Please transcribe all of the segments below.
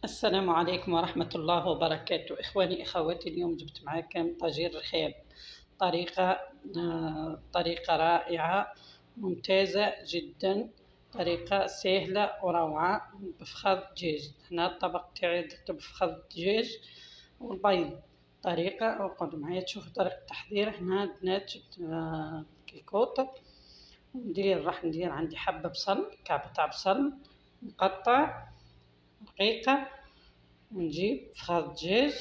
السلام عليكم ورحمة الله وبركاته. إخواني أخواتي، اليوم جبت معاكم طاجين رخام. طريقة طريقة رائعة ممتازة جدا. طريقة سهلة وروعة بفخذ دجاج. هنا الطبق تاعي درت بفخذ دجاج والبيض. طريقة اقعدوا معايا تشوفوا طريقة التحضير. هنا البنات جبت كيكوط. راح ندير عندي حبة بصل، كعب تاع بصل مقطع رقيقة. ونجيب فخاد دجاج.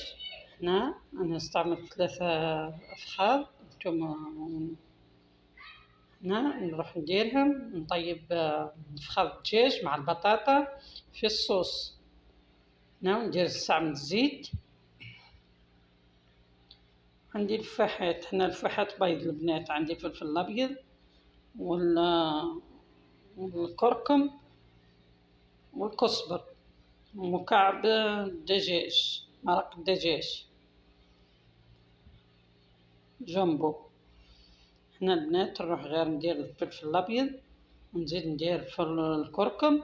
هنا أنا استعملت 3 أفخاذ. انتوما هنا نروح نديرهم نطيب فخاد الدجاج مع البطاطا في الصوص. هنا ندير نستعمل الزيت. عندي الفاحات، هنا الفاحات بيض البنات، عندي فلفل الأبيض والكركم والكزبر ومكعب الدجاج، مرق الدجاج جامبو. هنا البنات نروح غير ندير الفلفل الأبيض ونزيد ندير الكركم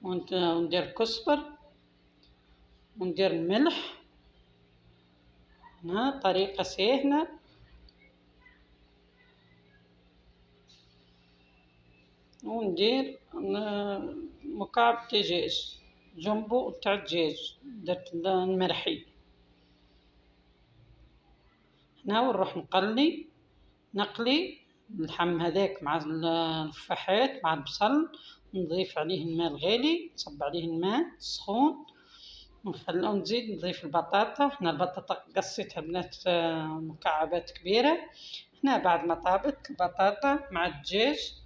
وندير الكزبر وندير الملح. هنا طريقة سهلة. وندير مكعب دجاج جامبو تاع الدجاج درت المرحي. هنا ونروح نقلي اللحم هذاك مع الفاحات مع البصل. نضيف عليه الماء الغالي، نصب عليه الماء سخون ونخلو نزيد نضيف البطاطا. هنا البطاطا قصيتها بنات مكعبات كبيرة. هنا بعد ما طابت البطاطا مع الدجاج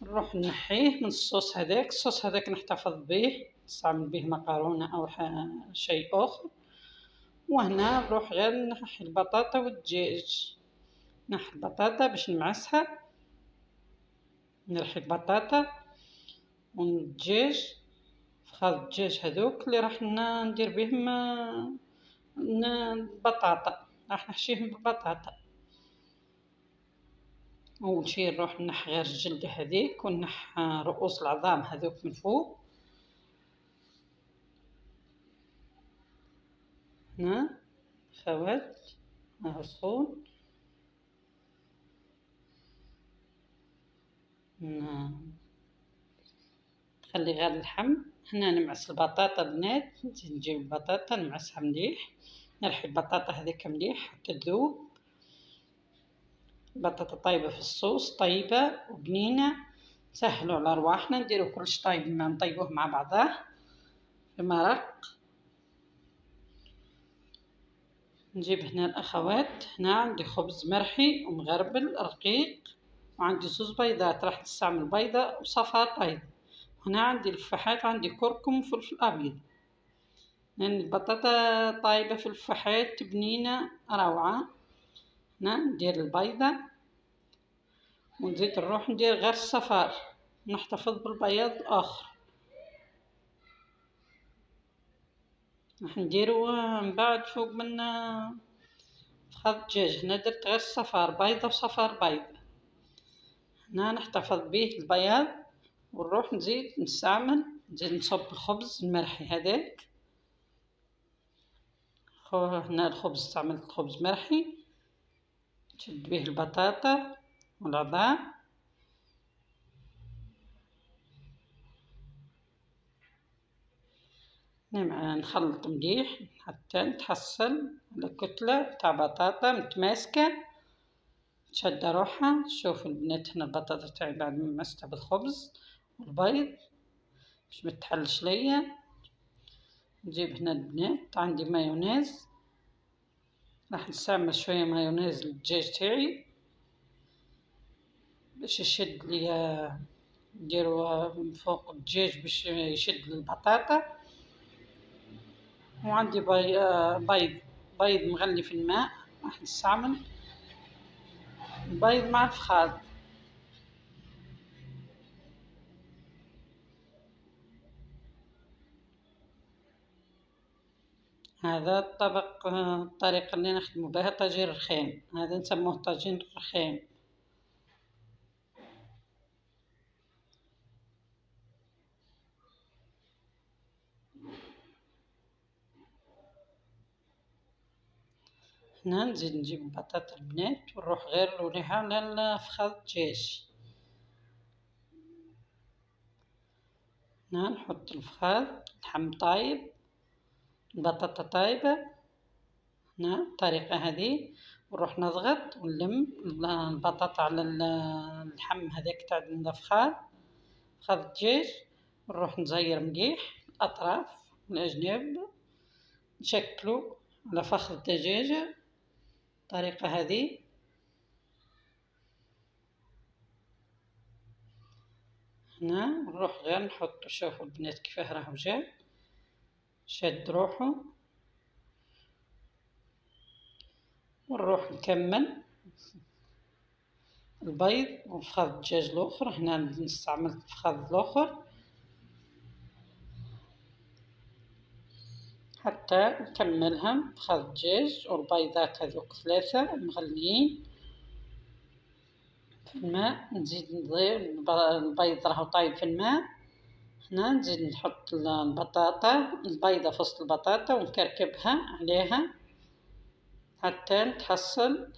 نروح نحيه من الصوص هذاك. الصوص هذاك نحتفظ به، نستعمل به مكرونة أو شيء آخر. وهنا نروح غير نحي البطاطا والدجاج. نحي البطاطا باش نمعسها، نرحي البطاطا والدجاج. فخاد الدجاج هذوك اللي راح ندير بهم البطاطا، راح نحشيهم بالبطاطا. أول شي نروح نحي غير الجلدة هذيك ونحي رؤوس العظام هذوك من فوق. هنا خوات هاهو سخون. نخلي غير اللحم. هنا نمعس البطاطا بنات، نجيب البطاطا نمعسها مليح، نرحي البطاطا هذيك مليح حتى تذوب. البطاطا طايبة في الصوص، طيبة وبنينة. نسهلو على رواحنا، نديرو كلش طايب ما نطيبوه مع بعضاه في مرق. نجيب هنا الأخوات، هنا عندي خبز مرحي ومغربل رقيق، وعندي 2 بيضات راح نستعمل بيضة وصفار بيض. هنا عندي الفاحات، عندي كركم وفلفل أبيض. لأن البطاطا طايبة في الفاحات بنينة روعة. هنا ندير البيضة ونزيد نروح ندير غير الصفار، نحتفظ بالبياض الآخر. راح نديرو من بعد فوق من فخاد الدجاج. هنا درت غير الصفار بيضة وصفار بيض. هنا نحتفظ به البياض ونروح نزيد نصب الخبز المرحي هذاك. هنا الخبز استعملت خبز مرحي، نشد به البطاطا والعظام. نخلط مليح حتى نتحصل على كتلة تاع بطاطا متماسكة شادة روحها. شوفوا البنات، هنا البطاطا تاعي بعد ما مستها بالخبز والبيض باش متحلش ليا. نجيب هنا البنات عندي مايونيز، راح نستعمل شوية مايونيز للدجاج تاعي باش يشد ليا. نديرو من فوق الدجاج باش يشد للبطاطا. وعندي بيض مغلي في الماء، راح نستعمل البيض مع الفخاد. هذا الطبق الطريقة اللي نخدمو بها طاجين رخام، هذا نسموه طاجين رخام. هنا نزيد نجيب بطاطا البنات ونروح غير نوليها على فخاد الدجاج. هنا نحط الفخاد، اللحم طايب، البطاطا طايبة. هنا الطريقة هذه، ونروح نضغط ونلم البطاطا على اللحم هذاك تاع الفخاد، فخاد الدجاج، ونروح نزير مليح الأطراف والأجناب، نشكلو على فخذ الدجاجة الطريقة هذه. هنا نروح غير نحط، شوفوا البنات كيفاه راهو جا شاد روحو، ونروح نكمل البيض وفخذ الدجاج الاخر. هنا نستعمل فخذ الاخر حتى نكملها، فخذ الدجاج والبيضات هذوك 3 مغليين في الماء. نزيد نضيف البيض راهو طايب في الماء. هنا نزيد نحط البطاطا البيضة في وسط البطاطا ونكركبها عليها حتى نتحصل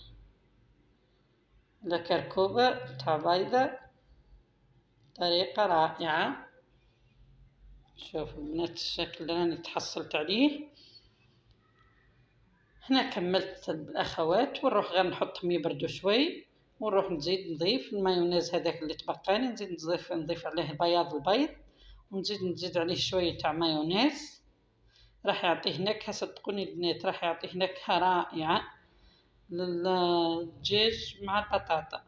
على كركوبة تاع بيضة طريقة رائعة. شوفوا البنات الشكل اللي راني تحصلت عليه. هنا كملت الأخوات، ونروح غير نحطهم يبردوا شوي، ونروح نزيد نضيف المايونيز هذاك اللي تبقاني، نزيد نضيف عليه بياض البيض، ونزيد عليه شوية تاع مايونيز. راح يعطيه نكهة، صدقوني البنات راح يعطيه نكهة رائعة للدجاج مع البطاطا.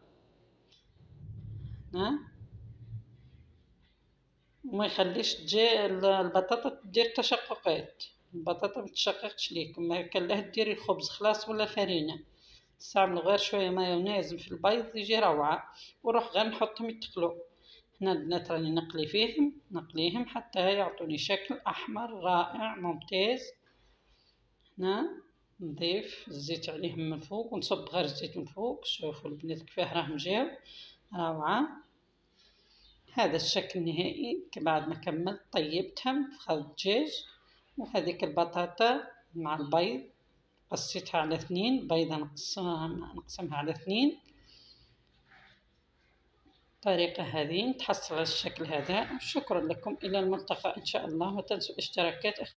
وما يخليش البطاطا دير تشققات، البطاطا ما تشققش ليك، ما كان له ديري الخبز خلاص ولا فرينة، تستعمل غير شوية مايونيز في البيض يجي روعة. وروح غير نحطهم يتقلوا. هنا البنات راني نقليهم حتى يعطوني شكل أحمر رائع ممتاز. هنا نضيف الزيت عليهم من فوق ونصب غير الزيت من فوق. شوفوا البنات كيفاه راهم جاو روعة. هذا الشكل النهائي بعد ما كملت طيبتهم فخذ الدجاج وهذيك البطاطا مع البيض، قصيتها على 2 بيضة، نقسمها على 2. الطريقة هذه نتحصل على الشكل هذا. شكرا لكم، إلى الملتقى إن شاء الله، وما تنسوا الاشتراكات.